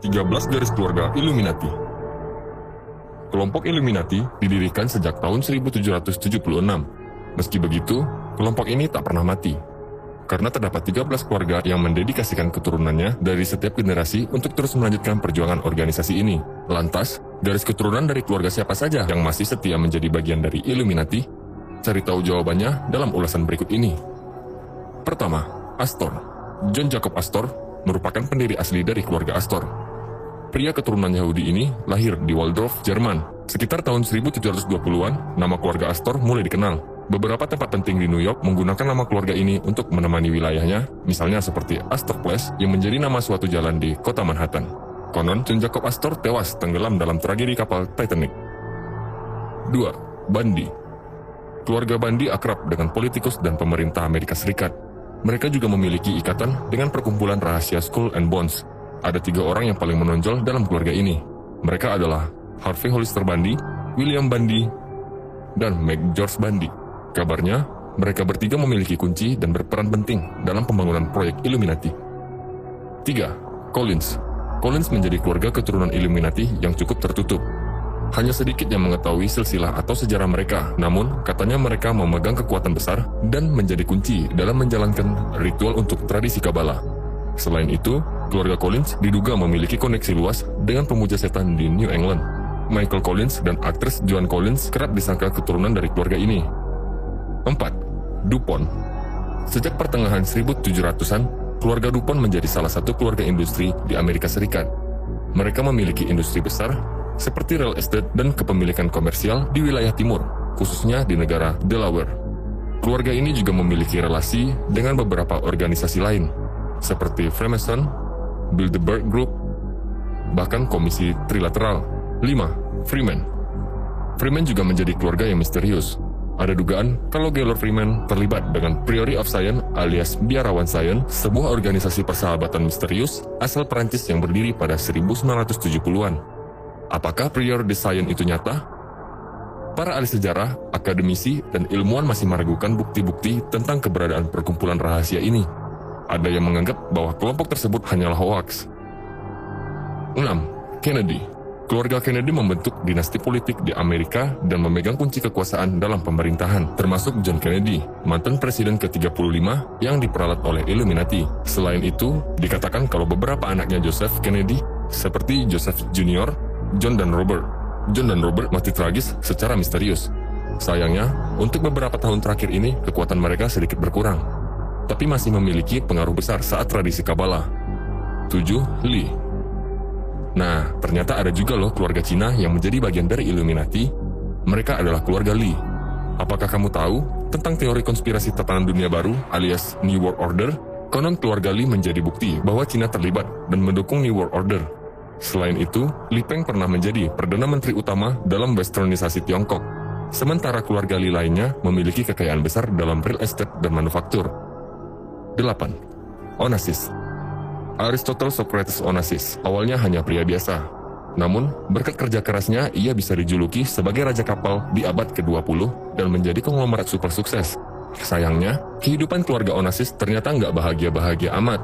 13 garis keluarga Illuminati. Kelompok Illuminati didirikan sejak tahun 1776. Meski begitu, kelompok ini tak pernah mati. Karena terdapat 13 keluarga yang mendedikasikan keturunannya dari setiap generasi untuk terus melanjutkan perjuangan organisasi ini. Lantas, garis keturunan dari keluarga siapa saja yang masih setia menjadi bagian dari Illuminati? Cari tahu jawabannya dalam ulasan berikut ini. Pertama, Astor. John Jacob Astor merupakan pendiri asli dari keluarga Astor. Pria keturunan Yahudi ini lahir di Waldorf, Jerman. Sekitar tahun 1720-an, nama keluarga Astor mulai dikenal. Beberapa tempat penting di New York menggunakan nama keluarga ini untuk menemani wilayahnya, misalnya seperti Astor Place yang menjadi nama suatu jalan di kota Manhattan. Konon, John Jacob Astor tewas tenggelam dalam tragedi kapal Titanic. 2. Bundy. Keluarga Bundy akrab dengan politikus dan pemerintah Amerika Serikat. Mereka juga memiliki ikatan dengan perkumpulan rahasia Skull and Bones. Ada 3 orang yang paling menonjol dalam keluarga ini. Mereka adalah Harvey Hollister Bundy, William Bundy, dan Meg George Bundy. Kabarnya, mereka bertiga memiliki kunci dan berperan penting dalam pembangunan proyek Illuminati. 3. Collins. Collins menjadi keluarga keturunan Illuminati yang cukup tertutup. Hanya sedikit yang mengetahui silsilah atau sejarah mereka, namun katanya mereka memegang kekuatan besar dan menjadi kunci dalam menjalankan ritual untuk tradisi Kabbalah. Selain itu, keluarga Collins diduga memiliki koneksi luas dengan pemuja setan di New England. Michael Collins dan aktris Joan Collins kerap disangka keturunan dari keluarga ini. 4. DuPont. Sejak pertengahan 1700-an, keluarga DuPont menjadi salah satu keluarga industri di Amerika Serikat. Mereka memiliki industri besar seperti real estate dan kepemilikan komersial di wilayah timur, khususnya di negara Delaware. Keluarga ini juga memiliki relasi dengan beberapa organisasi lain, seperti Freemason, Bilderberg Group, bahkan Komisi Trilateral. 5. Freeman. Freeman juga menjadi keluarga yang misterius. Ada dugaan kalau Gaylord Freeman terlibat dengan Priory of Science alias Biarawan Science, sebuah organisasi persahabatan misterius asal Perancis yang berdiri pada 1970-an. Apakah Priory de Science itu nyata? Para ahli sejarah, akademisi, dan ilmuwan masih meragukan bukti-bukti tentang keberadaan perkumpulan rahasia ini. Ada yang menganggap bahwa kelompok tersebut hanyalah hoaks. 6. Kennedy. Keluarga Kennedy membentuk dinasti politik di Amerika dan memegang kunci kekuasaan dalam pemerintahan, termasuk John Kennedy, mantan presiden ke-35 yang diperalat oleh Illuminati. Selain itu, dikatakan kalau beberapa anaknya Joseph Kennedy, seperti Joseph Jr., John dan Robert mati tragis secara misterius. Sayangnya, untuk beberapa tahun terakhir ini, kekuatan mereka sedikit berkurang, tapi masih memiliki pengaruh besar saat tradisi Kabbalah. 7. Lee. Nah, ternyata ada juga loh keluarga Cina yang menjadi bagian dari Illuminati. Mereka adalah keluarga Lee. Apakah kamu tahu tentang teori konspirasi tatanan dunia baru alias New World Order? Konon keluarga Lee menjadi bukti bahwa Cina terlibat dan mendukung New World Order. Selain itu, Li Peng pernah menjadi Perdana Menteri utama dalam westernisasi Tiongkok. Sementara keluarga Lee lainnya memiliki kekayaan besar dalam real estate dan manufaktur. 8. Onassis. Aristotle Socrates Onassis awalnya hanya pria biasa. Namun, berkat kerja kerasnya, ia bisa dijuluki sebagai raja kapal di abad ke-20 dan menjadi konglomerat super sukses. Sayangnya, kehidupan keluarga Onassis ternyata nggak bahagia-bahagia amat.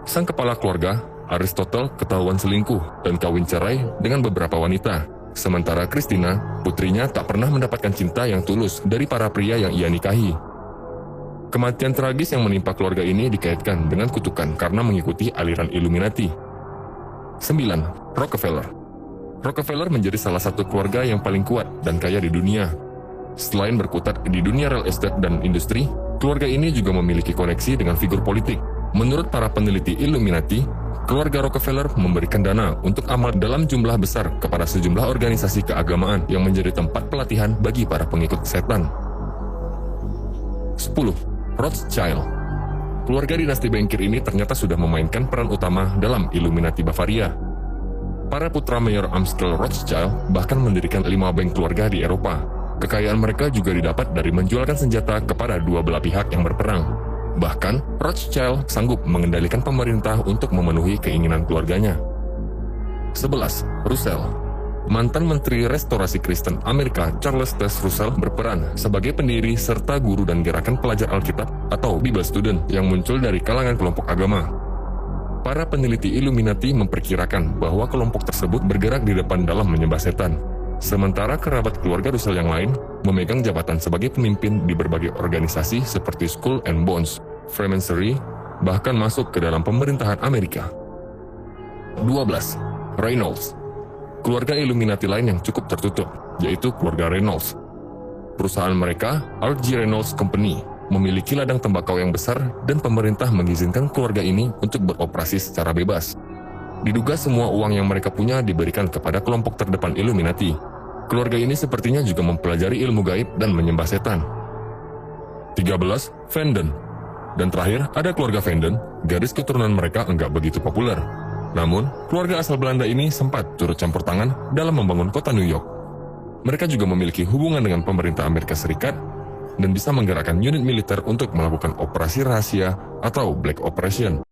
Sang kepala keluarga, Aristotle, ketahuan selingkuh dan kawin cerai dengan beberapa wanita. Sementara Christina, putrinya, tak pernah mendapatkan cinta yang tulus dari para pria yang ia nikahi. Kematian tragis yang menimpa keluarga ini dikaitkan dengan kutukan karena mengikuti aliran Illuminati. 9. Rockefeller. Rockefeller menjadi salah satu keluarga yang paling kuat dan kaya di dunia. Selain berkutat di dunia real estate dan industri, keluarga ini juga memiliki koneksi dengan figur politik. Menurut para peneliti Illuminati, keluarga Rockefeller memberikan dana untuk amal dalam jumlah besar kepada sejumlah organisasi keagamaan yang menjadi tempat pelatihan bagi para pengikut setan. 10. Rothschild. Keluarga dinasti bankir ini ternyata sudah memainkan peran utama dalam Illuminati Bavaria. Para putra Mayor Amstel Rothschild bahkan mendirikan 5 bank keluarga di Eropa. Kekayaan mereka juga didapat dari menjualkan senjata kepada dua belah pihak yang berperang. Bahkan, Rothschild sanggup mengendalikan pemerintah untuk memenuhi keinginan keluarganya. 11. Russell. Mantan Menteri Restorasi Kristen Amerika Charles Taze Russell berperan sebagai pendiri serta guru dan gerakan pelajar Alkitab atau Bible Student yang muncul dari kalangan kelompok agama. Para peneliti Illuminati memperkirakan bahwa kelompok tersebut bergerak di depan dalam menyembah setan. Sementara kerabat keluarga Russell yang lain memegang jabatan sebagai pemimpin di berbagai organisasi seperti Skull and Bones, Freemasonry, bahkan masuk ke dalam pemerintahan Amerika. 12. Reynolds. Keluarga Illuminati lain yang cukup tertutup, yaitu keluarga Reynolds. Perusahaan mereka, R.G. Reynolds Company, memiliki ladang tembakau yang besar dan pemerintah mengizinkan keluarga ini untuk beroperasi secara bebas. Diduga semua uang yang mereka punya diberikan kepada kelompok terdepan Illuminati. Keluarga ini sepertinya juga mempelajari ilmu gaib dan menyembah setan. 13. Vanden. Dan terakhir, ada keluarga Vanden, garis keturunan mereka enggak begitu populer. Namun, keluarga asal Belanda ini sempat turut campur tangan dalam membangun kota New York. Mereka juga memiliki hubungan dengan pemerintah Amerika Serikat dan bisa menggerakkan unit militer untuk melakukan operasi rahasia atau Black Operation.